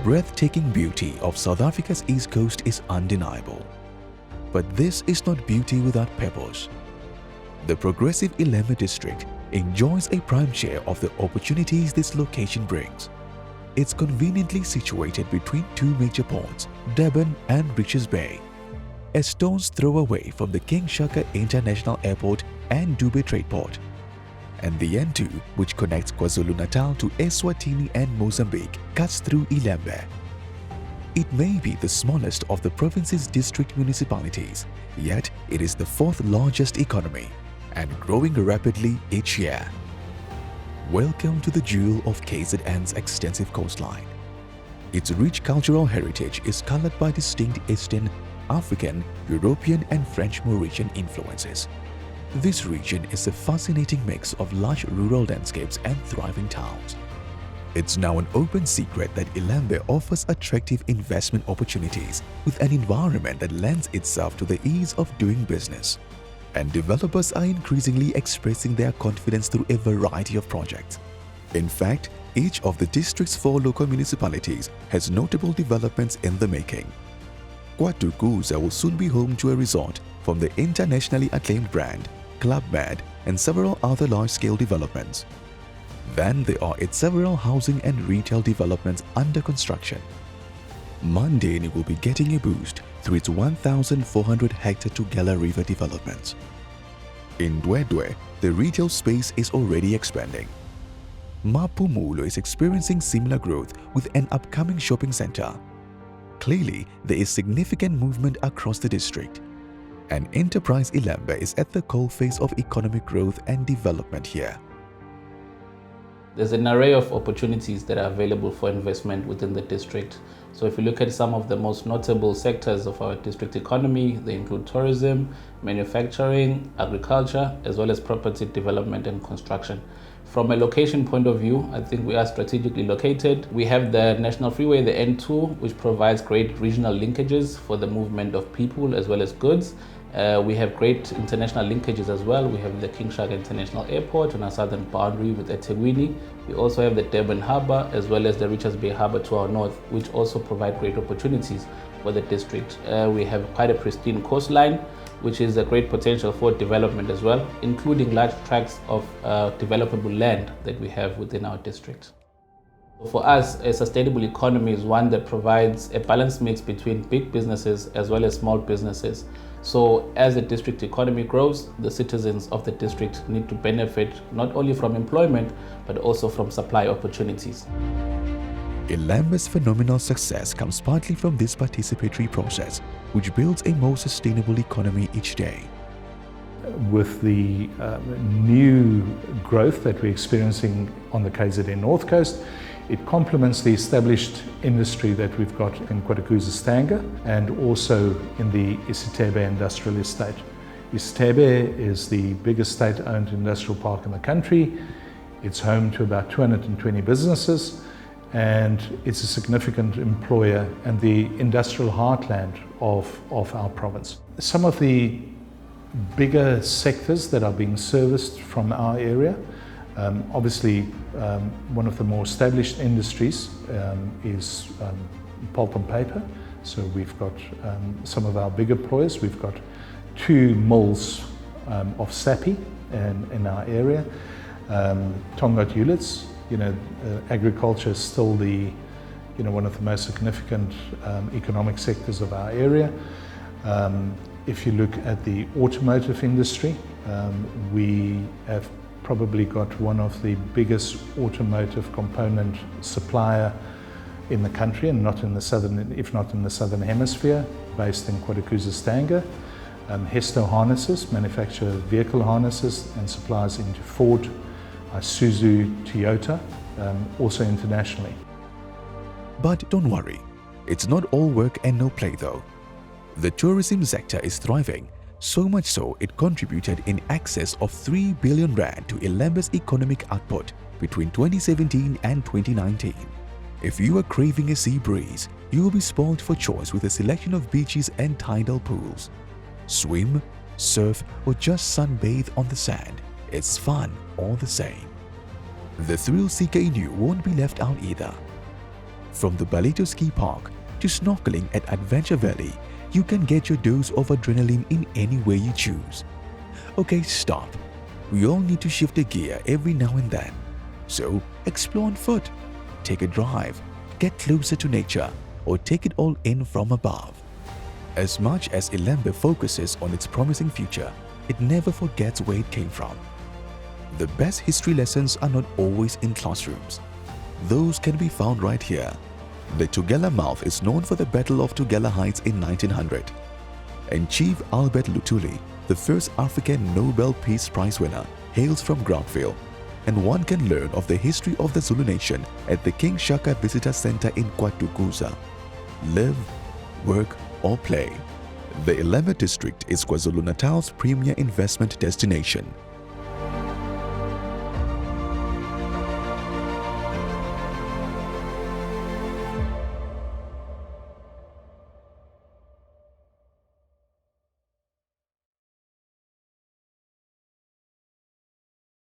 breathtaking beauty of South Africa's East Coast is undeniable. But this is not beauty without purpose. The progressive Ilembe District enjoys a prime share of the opportunities this location brings. It's conveniently situated between two major ports, Durban and Richards Bay. A stone's throw away from the King Shaka International Airport and Dubai Trade Port. And the N2, which connects KwaZulu Natal to Eswatini and Mozambique, cuts through Ilembe. It may be the smallest of the province's district municipalities, yet it is the fourth largest economy and growing rapidly each year. Welcome to the jewel of KZN's extensive coastline. Its rich cultural heritage is colored by distinct Eastern, African, European and French Mauritian influences. This region is a fascinating mix of lush rural landscapes and thriving towns. It's now an open secret that Ilembe offers attractive investment opportunities with an environment that lends itself to the ease of doing business. And developers are increasingly expressing their confidence through a variety of projects. In fact, each of the district's 4 local municipalities has notable developments in the making. KwaZulu will soon be home to a resort from the internationally acclaimed brand Club Med and several other large-scale developments. Then there are its several housing and retail developments under construction. Mandeni will be getting a boost through its 1,400-hectare Tugela River developments. In Dwedwe, the retail space is already expanding. Mapumulo is experiencing similar growth with an upcoming shopping center. Clearly, there is significant movement across the district. And Enterprise Ilembe is at the coalface of economic growth and development here. There's an array of opportunities that are available for investment within the district. So if you look at some of the most notable sectors of our district economy, they include tourism, manufacturing, agriculture, as well as property development and construction. From a location point of view, I think we are strategically located. We have the National Freeway, the N2, which provides great regional linkages for the movement of people as well as goods. We have great international linkages as well. We have the King Shaka International Airport on our southern boundary with eThekwini. We also have the Durban Harbour as well as the Richards Bay Harbour to our north, which also provide great opportunities for the district. We have quite a pristine coastline, which is a great potential for development as well, including large tracts of developable land that we have within our district. For us, a sustainable economy is one that provides a balanced mix between big businesses as well as small businesses. So as the district economy grows, the citizens of the district need to benefit not only from employment, but also from supply opportunities. Ilembe's phenomenal success comes partly from this participatory process, which builds a more sustainable economy each day. With the new growth that we're experiencing on the KZN North Coast, it complements the established industry that we've got in KwaZulu and also in the Ilembe Industrial Estate. Ilembe is the biggest state-owned industrial park in the country. It's home to about 220 businesses and it's a significant employer and the industrial heartland of our province. Some of the bigger sectors that are being serviced from our area, obviously one of the more established industries is pulp and paper. So we've got some of our big employers. We've got 2 mills of Sappi in our area. Tongaat Hulets, agriculture is still the, one of the most significant economic sectors of our area. If you look at the automotive industry, we have probably got one of the biggest automotive component supplier in the country, and not in the southern, if not in the southern hemisphere, based in KwaZulu. Hesto Harnesses manufacture vehicle harnesses and supplies into Ford, Isuzu, Toyota, also internationally. But don't worry, it's not all work and no play though. The tourism sector is thriving, so much so it contributed in excess of 3 billion rand to Ilembe's economic output between 2017 and 2019. If you are craving a sea breeze, you will be spoiled for choice with a selection of beaches and tidal pools. Swim, surf, or just sunbathe on the sand. It's fun all the same. The thrill seeker in you won't be left out either. From the Balito Ski Park to snorkeling at Adventure Valley, you can get your dose of adrenaline in any way you choose. Okay, stop. We all need to shift a gear every now and then. So, explore on foot, take a drive, get closer to nature, or take it all in from above. As much as Ilembe focuses on its promising future, it never forgets where it came from. The best history lessons are not always in classrooms. Those can be found right here. The Tugela Mouth is known for the Battle of Tugela Heights in 1900. And Chief Albert Lutuli, the first African Nobel Peace Prize winner, hails from Grantville. And one can learn of the history of the Zulu nation at the King Shaka Visitor Center in KwaDukuza. Live, work, or play. The Ilembe District is KwaZulu Natal's premier investment destination.